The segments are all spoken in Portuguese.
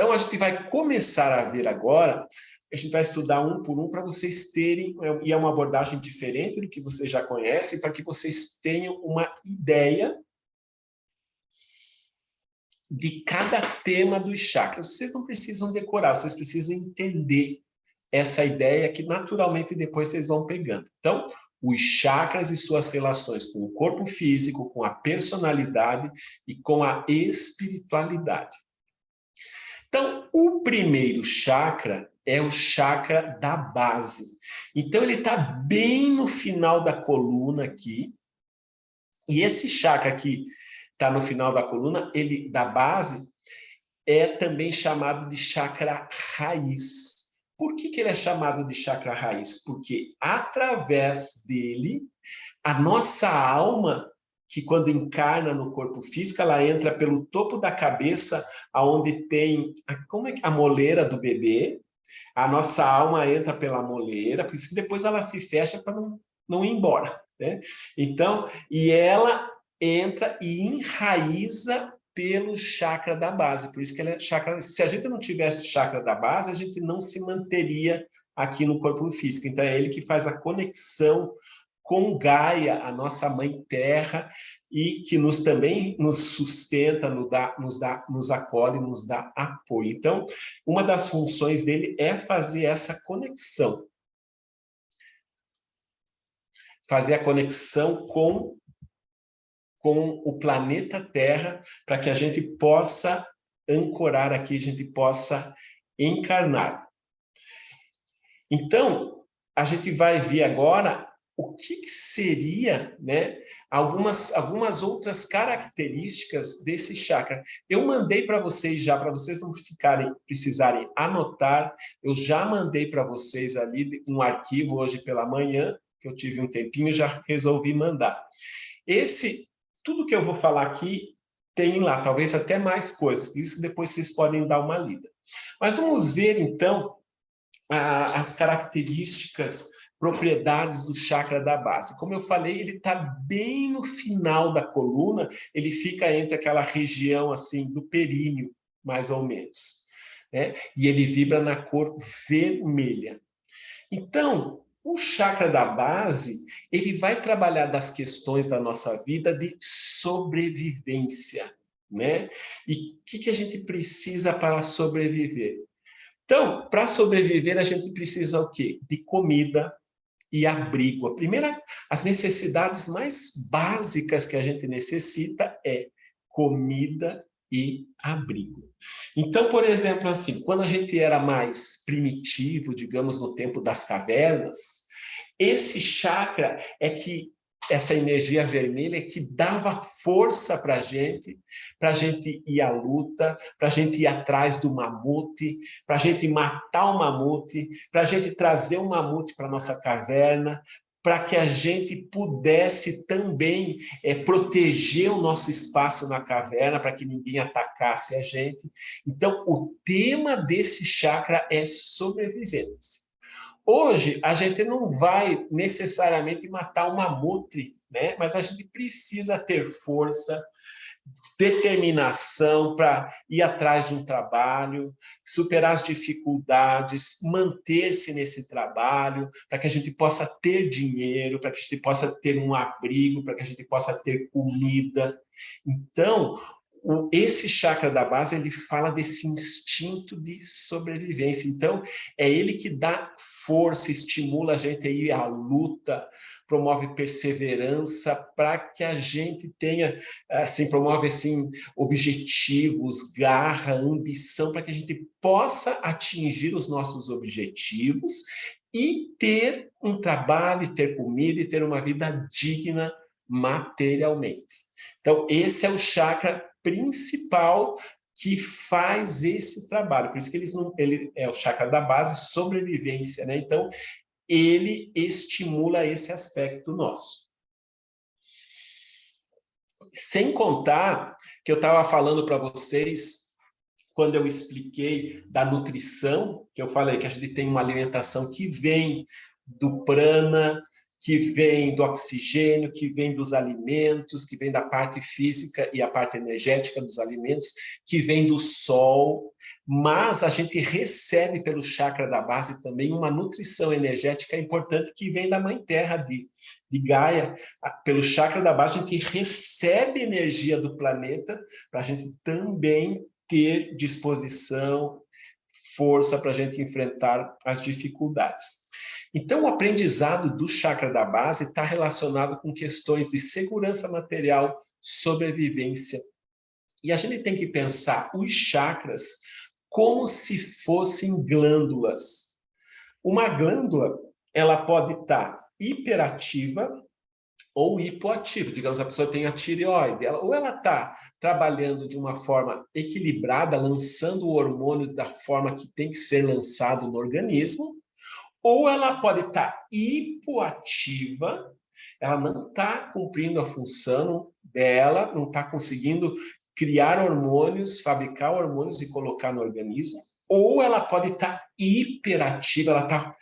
Então, a gente vai começar a ver agora, a gente vai estudar um por um para vocês terem, e é uma abordagem diferente do que vocês já conhecem, para que vocês tenham uma ideia de cada tema dos chakras. Vocês não precisam decorar, vocês precisam entender essa ideia que naturalmente depois vocês vão pegando. Então, os chakras e suas relações com o corpo físico, com a personalidade e com a espiritualidade. Então, o primeiro chakra é o chakra da base. Então, ele está bem no final da coluna aqui. E esse chakra que está no final da coluna, ele da base, é também chamado de chakra raiz. Por que ele é chamado de chakra raiz? Porque através dele, a nossa alma, que quando encarna no corpo físico, ela entra pelo topo da cabeça, aonde tem a moleira do bebê, a nossa alma entra pela moleira, por isso que depois ela se fecha para não ir embora, né? Então, e ela entra e enraiza pelo chakra da base, por isso que ele é chakra. Se a gente não tivesse chakra da base, a gente não se manteria aqui no corpo físico. Então, é ele que faz a conexão com Gaia, a nossa mãe terra, e que também nos sustenta, nos acolhe, nos dá apoio. Então, uma das funções dele é fazer essa conexão. Fazer a conexão com o planeta Terra, para que a gente possa ancorar aqui, a gente possa encarnar. Então, a gente vai ver agora o que seria, né, algumas outras características desse chakra. Eu mandei para vocês já, para vocês não precisarem anotar, eu já mandei para vocês ali um arquivo hoje pela manhã, que eu tive um tempinho e já resolvi mandar. Tudo que eu vou falar aqui tem lá, talvez até mais coisas, isso depois vocês podem dar uma lida. Mas vamos ver, então, as características, propriedades do chakra da base. Como eu falei, ele está bem no final da coluna, ele fica entre aquela região assim do períneo, mais ou menos, né? E ele vibra na cor vermelha. Então, o chakra da base, ele vai trabalhar das questões da nossa vida de sobrevivência, né? E o que a gente precisa para sobreviver? Então, para sobreviver, a gente precisa o quê? De comida e abrigo. As necessidades mais básicas que a gente necessita é comida e abrigo. Então, por exemplo, assim, quando a gente era mais primitivo, digamos, no tempo das cavernas, esse chakra essa energia vermelha é que dava força para a gente ir à luta, para a gente ir atrás do mamute, para a gente matar o mamute, para a gente trazer o mamute para a nossa caverna, para que a gente pudesse também proteger o nosso espaço na caverna, para que ninguém atacasse a gente. Então, o tema desse chakra é sobrevivência. Hoje, a gente não vai necessariamente matar um mamute, né? Mas a gente precisa ter força, determinação para ir atrás de um trabalho, superar as dificuldades, manter-se nesse trabalho, para que a gente possa ter dinheiro, para que a gente possa ter um abrigo, para que a gente possa ter comida. Então, esse chakra da base, ele fala desse instinto de sobrevivência. Então, é ele que dá força, estimula a gente a ir à luta, promove perseverança para que a gente tenha, assim, promove assim, objetivos, garra, ambição, para que a gente possa atingir os nossos objetivos e ter um trabalho, ter comida e ter uma vida digna materialmente. Então, esse é o chakra principal que faz esse trabalho. Por isso que ele é o chakra da base, sobrevivência, né? Então, ele estimula esse aspecto nosso. Sem contar que eu estava falando para vocês, quando eu expliquei da nutrição, que eu falei que a gente tem uma alimentação que vem do prana, que vem do oxigênio, que vem dos alimentos, que vem da parte física e a parte energética dos alimentos, que vem do sol, mas a gente recebe pelo chakra da base também uma nutrição energética importante que vem da Mãe Terra, de Gaia. Pelo chakra da base a gente recebe energia do planeta para a gente também ter disposição, força para a gente enfrentar as dificuldades. Então, o aprendizado do chakra da base está relacionado com questões de segurança material, sobrevivência. E a gente tem que pensar os chakras como se fossem glândulas. Uma glândula, ela pode estar hiperativa ou hipoativa. Digamos, a pessoa tem a tireoide, ou ela está trabalhando de uma forma equilibrada, lançando o hormônio da forma que tem que ser lançado no organismo, ou ela pode estar hipoativa, ela não está cumprindo a função dela, não está conseguindo criar hormônios, fabricar hormônios e colocar no organismo, ou ela pode estar hiperativa, ela está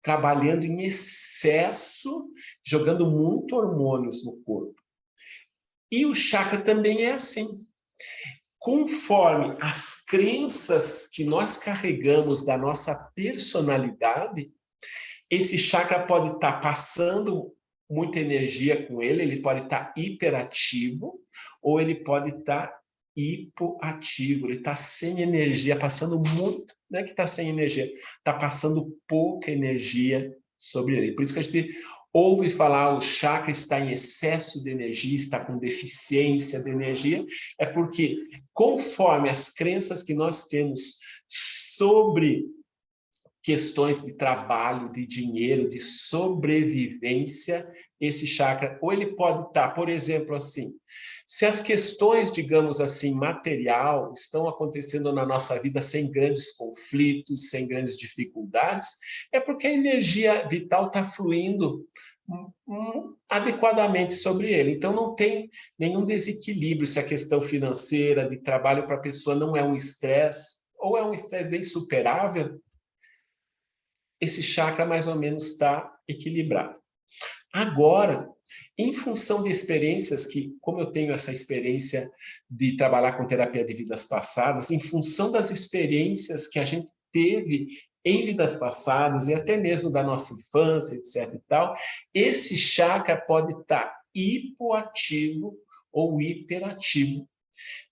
trabalhando em excesso, jogando muito hormônios no corpo. E o chakra também é assim. Conforme as crenças que nós carregamos da nossa personalidade, esse chakra pode estar passando muita energia com ele, ele pode estar hiperativo, ou ele pode estar hipoativo, ele está sem energia, passando muito, não é que está sem energia, está passando pouca energia sobre ele. Por isso que a gente ouve falar o chakra está em excesso de energia, está com deficiência de energia, é porque conforme as crenças que nós temos sobre questões de trabalho, de dinheiro, de sobrevivência, esse chakra, ou ele pode estar, por exemplo, assim, se as questões, digamos assim, material, estão acontecendo na nossa vida sem grandes conflitos, sem grandes dificuldades, é porque a energia vital está fluindo adequadamente sobre ele. Então, não tem nenhum desequilíbrio se a questão financeira, de trabalho para a pessoa não é um estresse, ou é um estresse bem superável, esse chakra mais ou menos está equilibrado. Agora, em função de experiências que, como eu tenho essa experiência de trabalhar com terapia de vidas passadas, em função das experiências que a gente teve em vidas passadas e até mesmo da nossa infância, etc. e tal, esse chakra pode estar hipoativo ou hiperativo.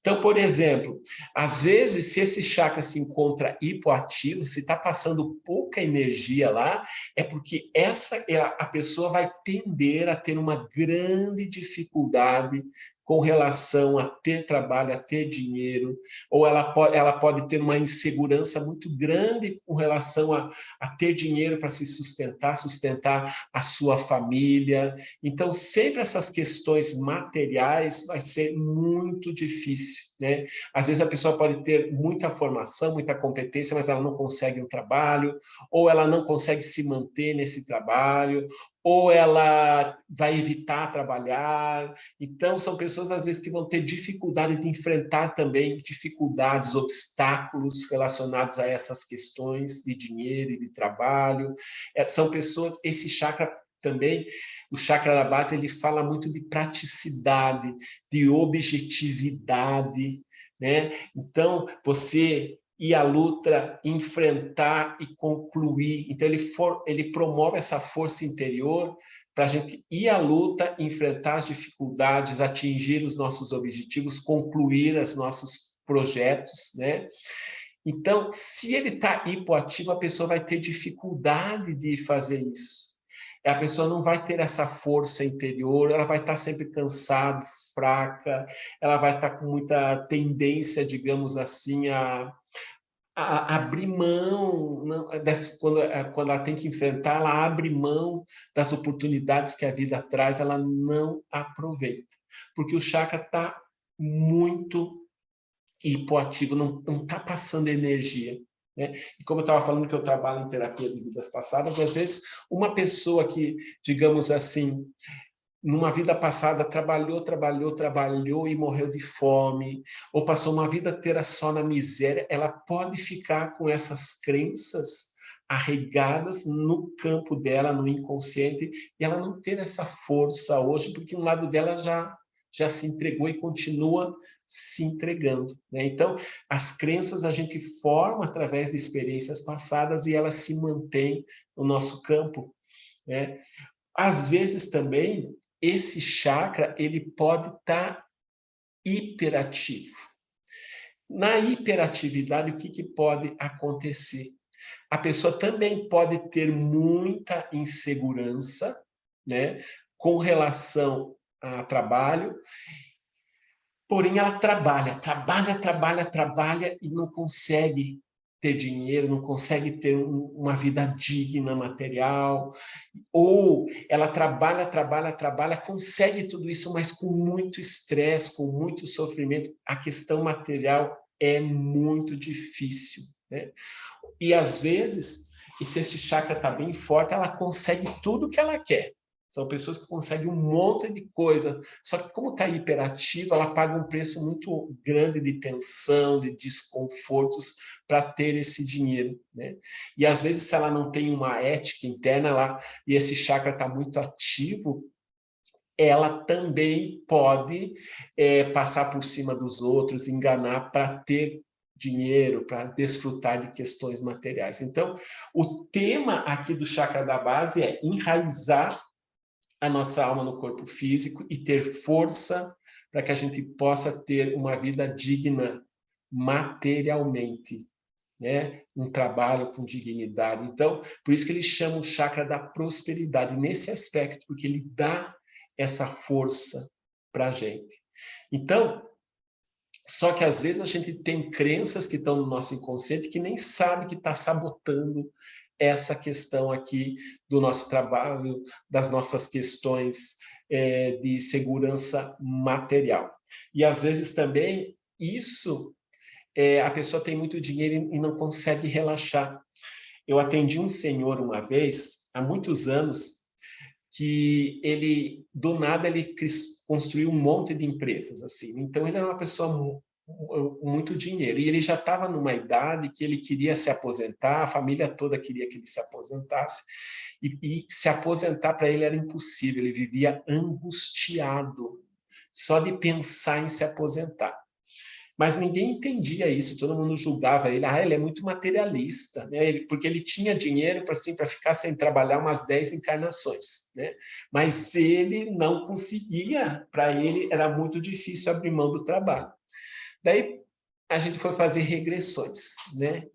Então, por exemplo, às vezes, se esse chakra se encontra hipoativo, se está passando pouca energia lá, é porque a pessoa vai tender a ter uma grande dificuldade com relação a ter trabalho, a ter dinheiro, ou ela pode ter uma insegurança muito grande com relação a ter dinheiro para se sustentar a sua família. Então, sempre essas questões materiais vai ser muito difícil, né? Às vezes a pessoa pode ter muita formação, muita competência, mas ela não consegue um trabalho, ou ela não consegue se manter nesse trabalho, ou ela vai evitar trabalhar. Então, são pessoas, às vezes, que vão ter dificuldade de enfrentar também dificuldades, obstáculos relacionados a essas questões de dinheiro e de trabalho. São pessoas, esse chakra também, o chakra da base, ele fala muito de praticidade, de objetividade, né? Então, você ir à luta, enfrentar e concluir. Então, ele promove essa força interior para a gente ir à luta, enfrentar as dificuldades, atingir os nossos objetivos, concluir os nossos projetos, né? Então, se ele está hipoativo, a pessoa vai ter dificuldade de fazer isso. A pessoa não vai ter essa força interior, ela vai estar sempre cansada, fraca, ela vai estar com muita tendência, digamos assim, a abrir mão, quando ela tem que enfrentar, ela abre mão das oportunidades que a vida traz, ela não aproveita, porque o chakra está muito hipoativo, não está passando energia, né? E como eu estava falando que eu trabalho em terapia de vidas passadas, às vezes uma pessoa que, digamos assim, numa vida passada trabalhou e morreu de fome, ou passou uma vida inteira só na miséria, ela pode ficar com essas crenças arraigadas no campo dela, no inconsciente, e ela não ter essa força hoje, porque um lado dela já se entregou e continua se entregando, né? Então, as crenças a gente forma através de experiências passadas e elas se mantêm no nosso campo, né? Às vezes também, esse chakra, ele pode estar hiperativo. Na hiperatividade, o que pode acontecer? A pessoa também pode ter muita insegurança, né, com relação a trabalho, porém ela trabalha e não consegue ter dinheiro, não consegue ter uma vida digna material, ou ela trabalha, consegue tudo isso, mas com muito estresse, com muito sofrimento, a questão material é muito difícil, né? E às vezes, e se esse chakra está bem forte, ela consegue tudo que ela quer. São pessoas que conseguem um monte de coisa, só que como está hiperativa, ela paga um preço muito grande de tensão, de desconfortos para ter esse dinheiro, né? E às vezes, se ela não tem uma ética interna lá e esse chakra está muito ativo, ela também pode passar por cima dos outros, enganar para ter dinheiro, para desfrutar de questões materiais. Então, o tema aqui do chakra da base é enraizar a nossa alma no corpo físico e ter força para que a gente possa ter uma vida digna materialmente, né? Um trabalho com dignidade. Então, por isso que ele chama o chakra da prosperidade, nesse aspecto, porque ele dá essa força para a gente. Então, só que às vezes a gente tem crenças que estão no nosso inconsciente que nem sabe que está sabotando essa questão aqui do nosso trabalho, das nossas questões de segurança material. E às vezes também isso, a pessoa tem muito dinheiro e não consegue relaxar. Eu atendi um senhor uma vez, há muitos anos, que ele, do nada, ele construiu um monte de empresas, assim. Então, ele era uma pessoa muito dinheiro. E ele já estava numa idade que ele queria se aposentar, a família toda queria que ele se aposentasse, e se aposentar para ele era impossível, ele vivia angustiado, só de pensar em se aposentar. Mas ninguém entendia isso, todo mundo julgava ele, ele é muito materialista, né? Porque ele tinha dinheiro para assim, ficar sem trabalhar umas 10 encarnações, né? Mas ele não conseguia, para ele era muito difícil abrir mão do trabalho. Daí a gente foi fazer regressões, né?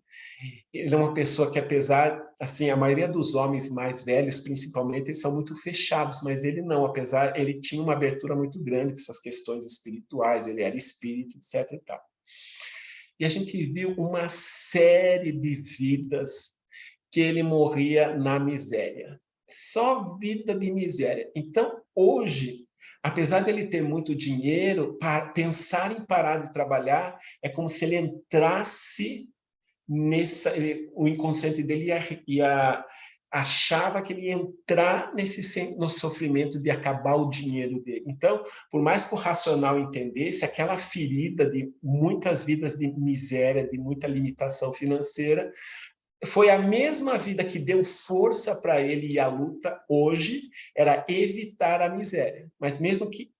Ele é uma pessoa que, apesar, assim, a maioria dos homens mais velhos, principalmente, eles são muito fechados, mas ele não, apesar, ele tinha uma abertura muito grande com essas questões espirituais, ele era espírita, etc. e tal. E a gente viu uma série de vidas que ele morria na miséria. Só vida de miséria. Então, hoje, apesar dele ter muito dinheiro, pensar em parar de trabalhar é como se ele entrasse o inconsciente dele achava que ele ia entrar no sofrimento de acabar o dinheiro dele. Então, por mais que o racional entendesse, aquela ferida de muitas vidas de miséria, de muita limitação financeira, foi a mesma vida que deu força para ele, e a luta hoje era evitar a miséria. Mas mesmo que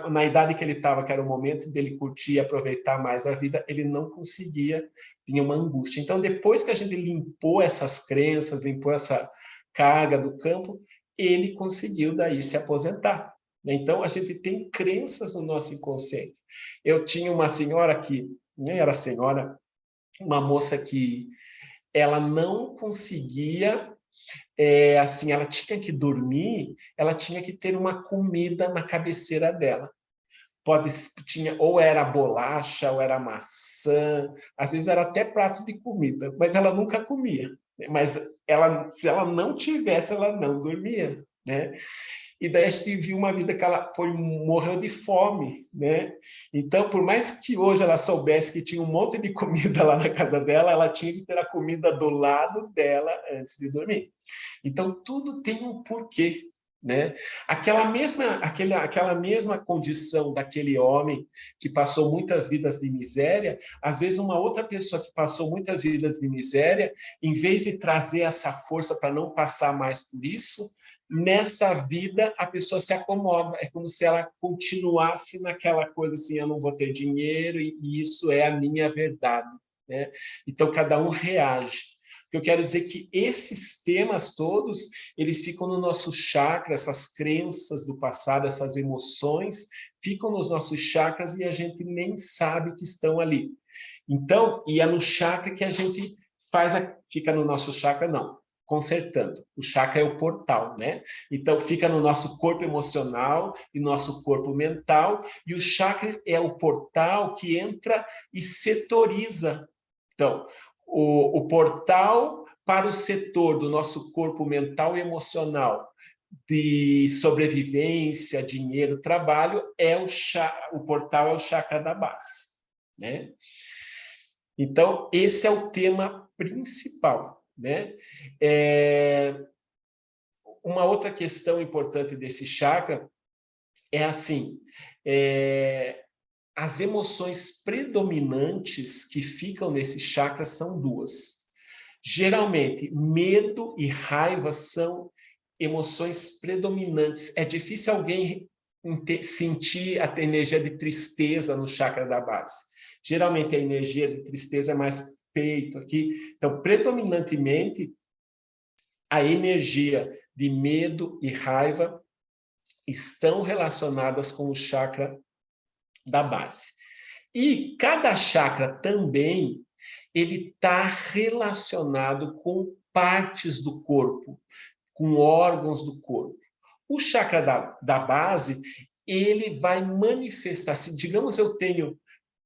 na idade que ele estava, que era o momento dele curtir e aproveitar mais a vida, ele não conseguia, tinha uma angústia. Então, depois que a gente limpou essas crenças, limpou essa carga do campo, ele conseguiu daí se aposentar. Então, a gente tem crenças no nosso inconsciente. Eu tinha uma senhora que, nem era senhora, uma moça que ela não conseguia, assim, ela tinha que dormir, ela tinha que ter uma comida na cabeceira dela. Tinha, ou era bolacha, ou era maçã, às vezes era até prato de comida, mas ela nunca comia. Mas se ela não tivesse, ela não dormia, né? E daí a gente viu uma vida que ela morreu de fome, né? Então, por mais que hoje ela soubesse que tinha um monte de comida lá na casa dela, ela tinha que ter a comida do lado dela antes de dormir. Então, tudo tem um porquê, né? Aquela mesma condição daquele homem que passou muitas vidas de miséria, às vezes uma outra pessoa que passou muitas vidas de miséria, em vez de trazer essa força para não passar mais por isso, nessa vida a pessoa se acomoda, é como se ela continuasse naquela coisa assim, eu não vou ter dinheiro e isso é a minha verdade, né? Então cada um reage. Eu quero dizer que esses temas todos, eles ficam no nosso chakra, essas crenças do passado, essas emoções, ficam nos nossos chakras e a gente nem sabe que estão ali. Então, e é no chakra que a gente fica no nosso chakra, não, consertando. O chakra é o portal, né? Então, fica no nosso corpo emocional e nosso corpo mental, e o chakra é o portal que entra e setoriza. Então, o portal para o setor do nosso corpo mental e emocional de sobrevivência, dinheiro, trabalho, o portal é o chakra da base, né? Então, esse é o tema principal, né? Uma outra questão importante desse chakra é assim, as emoções predominantes que ficam nesse chakra são duas. Geralmente, medo e raiva são emoções predominantes. É difícil alguém sentir a energia de tristeza no chakra da base. Geralmente, a energia de tristeza é mais peito aqui. Então, predominantemente, a energia de medo e raiva estão relacionadas com o chakra da base. E cada chakra também ele está relacionado com partes do corpo, com órgãos do corpo. O chakra da base, ele vai manifestar, se digamos eu tenho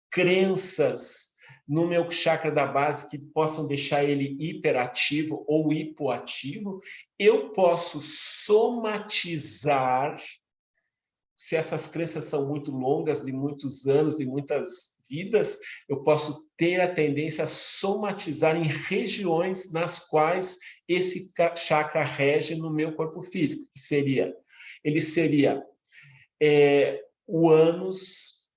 crenças no meu chakra da base que possam deixar ele hiperativo ou hipoativo, eu posso somatizar, se essas crenças são muito longas, de muitos anos, de muitas vidas, eu posso ter a tendência a somatizar em regiões nas quais esse chakra rege no meu corpo físico, que seria, ele seria o ânus,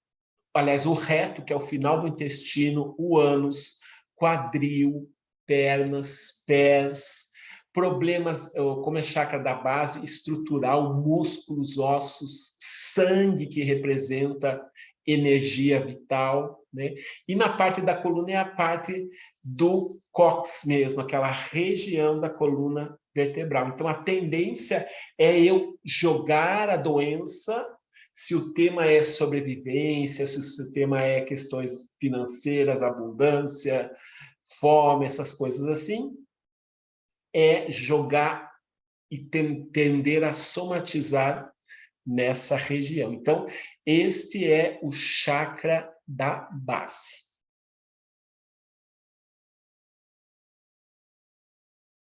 aliás, o reto, que é o final do intestino, o ânus, quadril, pernas, pés, problemas, como é chakra da base, estrutural, músculos, ossos, sangue, que representa energia vital, né? E na parte da coluna é a parte do cóccix mesmo, aquela região da coluna vertebral. Então, a tendência é eu jogar a doença, se o tema é sobrevivência, se o tema é questões financeiras, abundância, fome, essas coisas assim, é jogar e tender a somatizar nessa região. Então, este é o chakra da base.